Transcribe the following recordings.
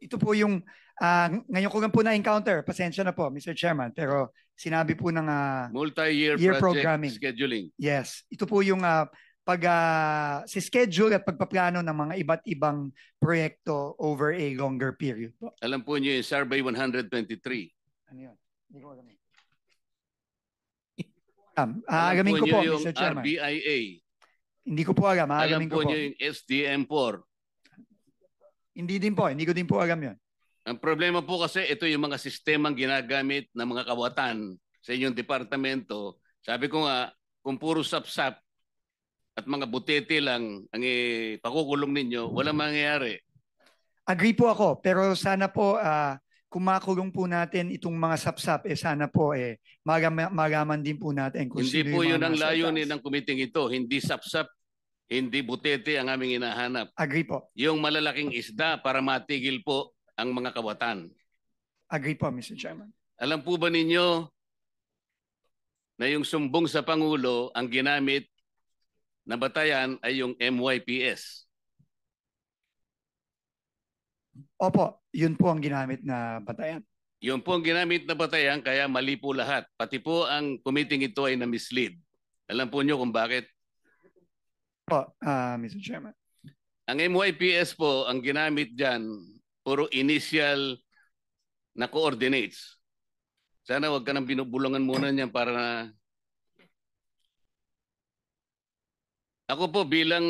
Ito po yung, ngayon ko lang po na-encounter, pasensya na po, Mr. Chairman, pero sinabi po ng Multi-year year project programming. scheduling. Yes, ito po yung si schedule at pagpaplano ng mga iba't ibang proyekto over a longer period po. Alam po niyo yung Survey 123. Ano yun? Hindi ko alam. Alam Aalamin po ko niyo po, yung Mr. Chairman. RBIA. Hindi ko po alam. Alam Aalamin ko po po. niyo yung SDM4. Hindi din po. Hindi ko din po alam yun. Ang problema po kasi ito yung mga sistemang ginagamit ng mga kawatan sa inyong departamento. Sabi ko nga, kung puro sapsap at mga butete lang ang pakukulong ninyo, walang mangyayari. Agree po ako. Pero sana po, kung makulong po natin itong mga sapsap, sana po magaman din po natin kung Hindi sino po yung yun mga ang nasa layunin itaas. ng kumiting ito. Hindi sapsap, hindi butete ang aming hinahanap. Agree po. Yung malalaking isda para matigil po ang mga kawatan. Agree po, Mr. Chairman. Alam po ba ninyo na yung sumbong sa Pangulo ang ginamit na batayan ay yung MYPS? Opo, yun po ang ginamit na batayan. Yun po ang ginamit na batayan, kaya mali po lahat. Pati po ang committee ito ay na-mislead. Alam po nyo kung bakit? Po, Mr. Chairman. Ang MYPS po, ang ginamit dyan, puro initial na coordinates. Sana wag ka nang binubulungan muna niyan para na... Ako po bilang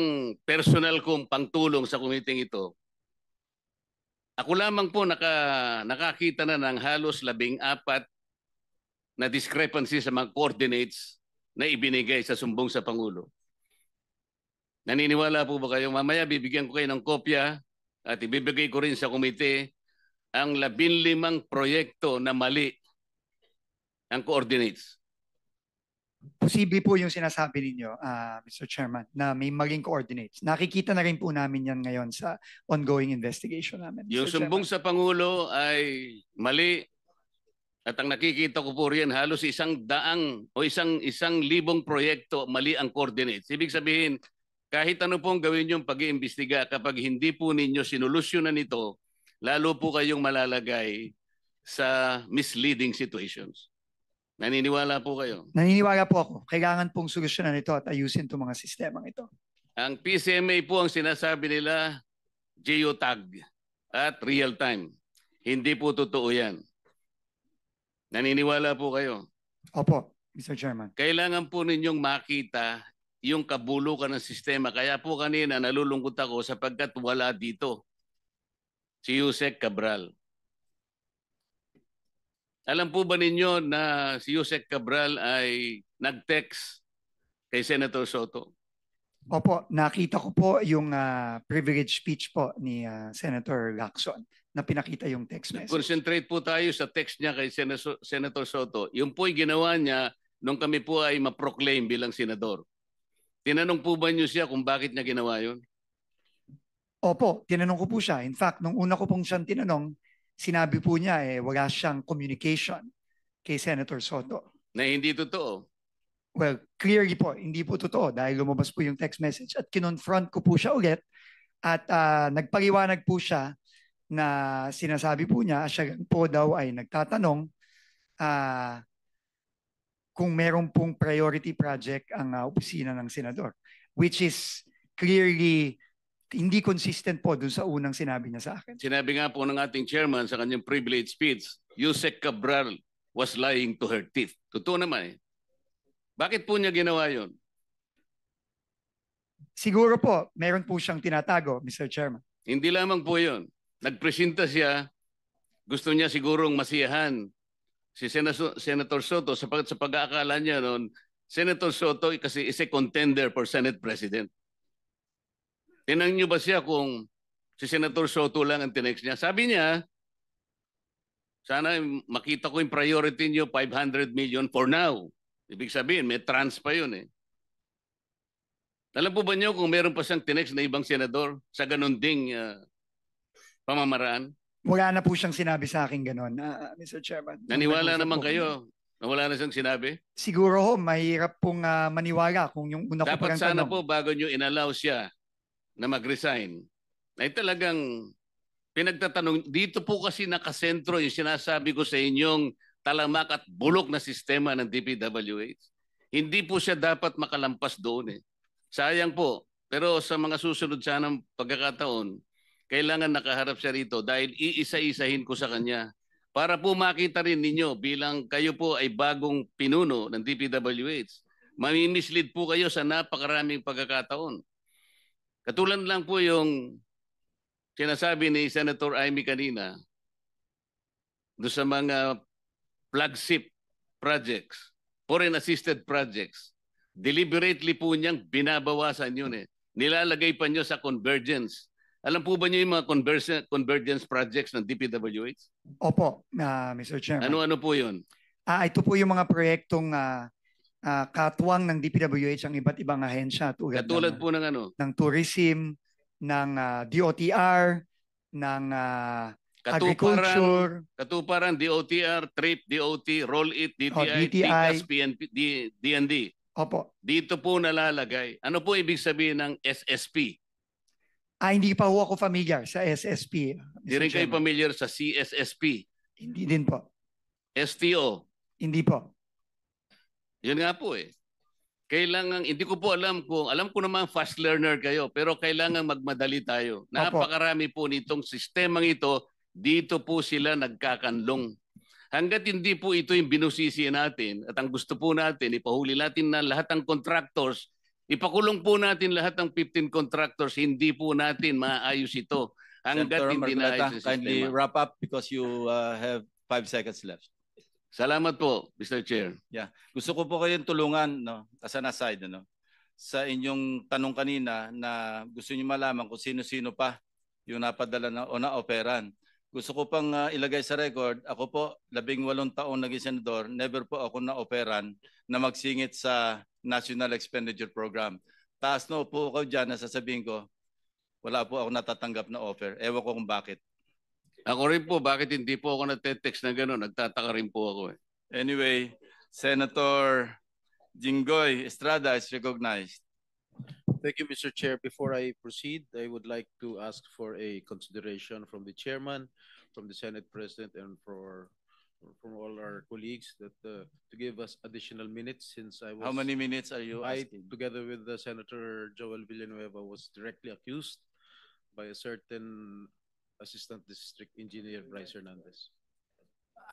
personal kong pangtulong sa committee ito, ako lamang po nakakita na ng halos 14 na discrepancy sa mga coordinates na ibinigay sa sumbong sa Pangulo. Naniniwala po ba kayo? Mamaya bibigyan ko kayo ng kopya at ibibigay ko rin sa komite ang 15 proyekto na mali ang coordinates. Posible po yung sinasabi ninyo, Mr. Chairman, na may maging coordinates. Nakikita na rin po namin yan ngayon sa ongoing investigation namin. Yung sumbong sa Pangulo ay mali at ang nakikita ko po riyan halos 100 o isang libong proyekto mali ang coordinates. Ibig sabihin, kahit ano pong gawin yung pag-iimbestiga, kapag hindi po ninyo sinolusyonan ito, lalo po kayong malalagay sa misleading situations. Naniniwala po kayo? Naniniwala po ako. Kailangan pong solusyonan ito at ayusin itong mga sistemang ito. Ang PCMA po ang sinasabi nila, geotag at real time. Hindi po totoo yan. Naniniwala po kayo? Opo, Mr. Chairman. Kailangan po ninyong makita yung kabulukan ng sistema. Kaya po kanina nalulungkot ako sapagkat wala dito si Yusek Cabral. Alam po ba ninyo na si Yusek Cabral ay nag-text kay Senator Soto? Opo, nakita ko po yung privilege speech po ni Senator Lacson na pinakita yung text message. Concentrate po tayo sa text niya kay Senator Soto. Yung po'y ginawa niya nung kami po ay ma-proclaim bilang senador. Tinanong po ba niyo siya kung bakit niya ginawa yun? Opo, tinanong ko po siya. In fact, nung una ko pong siyang tinanong, sinabi po niya wala siyang communication kay Senator Soto. Na hindi totoo? Well, clearly po, hindi po totoo dahil lumabas po yung text message at kinonfront ko po siya ulit at nagpaliwanag po siya na sinasabi po niya, siya po daw ay nagtatanong kung meron pong priority project ang opisina ng senador, which is clearly hindi consistent po dun sa unang sinabi niya sa akin. Sinabi nga po ng ating chairman sa kanyang privilege speech, Yusek Cabral was lying to her teeth. Totoo naman eh. Bakit po niya ginawa yun? Siguro po, meron po siyang tinatago, Mr. Chairman. Hindi lamang po yun. Nagpresenta siya, gusto niya sigurong masiyahan si Senator Soto sa pag-aakala niya noon, Senator Soto kasi is a contender for Senate President. Tinanong niyo ba siya kung si Senator Soto lang ang tinext niya? Sabi niya, sana makita ko yung priority niyo, 500 million for now. Ibig sabihin, may trans pa yun eh. Alam po ba niyo kung meron pa siyang tinext na ibang senador sa ganun ding pamamaraan? Wala na po siyang sinabi sa akin ganun, Mr. Chairman. Naniwala naman kayo na wala na siyang sinabi? Siguro ho, mahirap pong maniwala kung yung una ko dapat tanong. sana po bago nyo inallow siya na mag-resign, ay talagang pinagtatanong, dito po kasi nakasentro yung sinasabi ko sa inyong talamak at bulok na sistema ng DPWH. Hindi po siya dapat makalampas doon eh. Sayang po. Pero sa mga susunod sanang pagkakataon, kailangan nakaharap siya rito dahil iisa-isahin ko sa kanya para po makita rin ninyo bilang kayo po ay bagong pinuno ng DPWH. Mamimislead po kayo sa napakaraming pagkakataon. Katulad lang po yung sinasabi ni Senator Amy kanina do sa mga flagship projects, foreign assisted projects, deliberately po niyang binabawasan yun eh. Nilalagay pa niyo sa convergence. Alam po ba niyo yung mga convergence projects ng DPWH? Opo, Mr. Chairman. Ano-ano po yun? Ito po yung mga proyektong katuwang ng DPWH ang iba't ibang ahensya Katulad po ng ano? Ng tourism, ng DOTR, ng agriculture. Katuparan, DOTR, TRIP, DOT, Roll It, DTI, DTI. TICAS, PNP, DND. Opo. Dito po nalalagay. Ano po ibig sabihin ng SSP? Hindi pa ho ako familiar sa SSP. Hindi rin kayo familiar sa CSSP? Hindi din po. STO? Hindi po. Yun nga po eh. Kailangan, hindi ko po alam ko naman fast learner kayo, pero kailangan magmadali tayo. Napakarami po nitong sistemang ito, dito po sila nagkakanlong. Hanggat hindi po ito yung binusisi natin at ang gusto po natin, ipahuli natin na lahat ng contractors, ipakulong po natin lahat ng 15 contractors, hindi po natin maayos ito. Hanggat Senator hindi naayos yung kindly sistema. wrap up because you have 5 seconds left. Salamat po, Mr. Chair. Yeah. Gusto ko po kayong tulungan, no, as an aside, no, sa inyong tanong kanina na gusto niyo malaman kung sino-sino pa yung napadala na, o na-operan. Gusto ko pang ilagay sa record, ako po, 18 taon naging senador, never po ako na-operan na magsingit sa National Expenditure Program. Taas no po ako dyan na sasabihin ko, wala po ako natatanggap na offer. Ewan ko kung bakit. Ako rin po, bakit hindi po ako nagte-text na gano'n? Nagtataka rin po ako eh. Anyway, Senator Jinggoy Estrada is recognized. Thank you, Mr. Chair. Before I proceed, I would like to ask for a consideration from the chairman, from the Senate President, and from all our colleagues that to give us additional minutes since I was... How many minutes are you I, asking? together with Senator Joel Villanueva, was directly accused by a certain Assistant District Engineer Bryce Hernandez.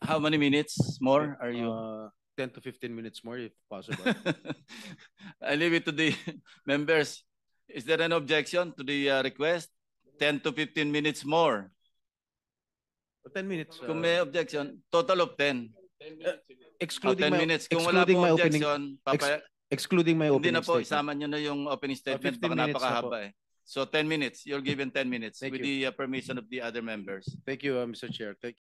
How many minutes more are you? 10 to 15 minutes more if possible. I leave it to the members. Is there an objection to the request? 10 to 15 minutes more. 10 minutes. Kung may objection, total of 10. Excluding 10 my, minutes. Kung wala excluding po my opening, objection, excluding my hindi opening na po, statement. isama nyo na yung opening statement. 15 Baka minutes na napakahaba po. eh. So 10 minutes. You're given 10 minutes Thank with the permission of the other members. Thank you, Mr. Chair.